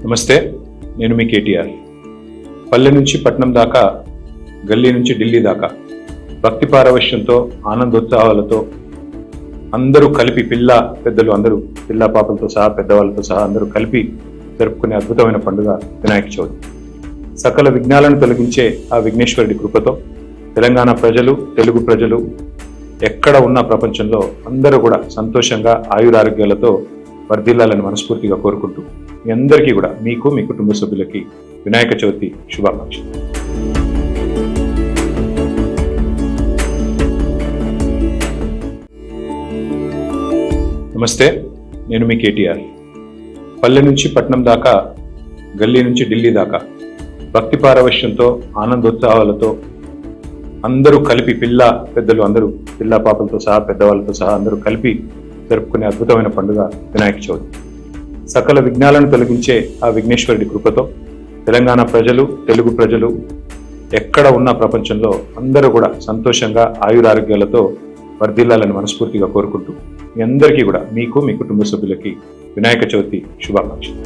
నమస్తే, నేను మీ కేటీఆర్. పల్లె నుంచి పట్నం దాకా, గల్లీ నుంచి ఢిల్లీ దాకా భక్తి పారవశ్యంతో, ఆనందోత్సాహాలతో అందరూ కలిపి పెద్దలు అందరూ పిల్ల పాపలతో సహా, పెద్దవాళ్ళతో సహా అందరూ కలిపి జరుపుకునే అద్భుతమైన పండుగ వినాయక చవితి. సకల విఘ్నాలను తొలగించే ఆ విఘ్నేశ్వరుడి కృపతో తెలంగాణ ప్రజలు, తెలుగు ప్రజలు ఎక్కడ ఉన్న ప్రపంచంలో అందరూ కూడా సంతోషంగా ఆయురారోగ్యాలతో వర్ధిల్లాలని మనస్ఫూర్తిగా కోరుకుంటూ మీ అందరికీ కూడా, మీకు మీ కుటుంబ సభ్యులకి వినాయక చవితి శుభాకాంక్షలు. నమస్తే, నేను మీ కేటీఆర్. పల్లె నుంచి పట్నం దాకా, గల్లీ నుంచి ఢిల్లీ దాకా భక్తి పారవశ్యంతో, ఆనందోత్సాహాలతో అందరూ కలిపి పెద్దలు అందరూ పిల్ల పాపలతో సహా, పెద్దవాళ్ళతో సహా అందరూ కలిపి జరుపుకునే అద్భుతమైన పండుగ వినాయక చవితి. సకల విఘ్నాలను తొలగించే ఆ విఘ్నేశ్వరుడి కృపతో తెలంగాణ ప్రజలు, తెలుగు ప్రజలు ఎక్కడ ఉన్న ప్రపంచంలో అందరూ కూడా సంతోషంగా ఆయురారోగ్యాలతో వర్ధిల్లాలని మనస్ఫూర్తిగా కోరుకుంటూ మీ అందరికీ కూడా, మీకు మీ కుటుంబ సభ్యులకి వినాయక చవితి శుభాకాంక్షలు.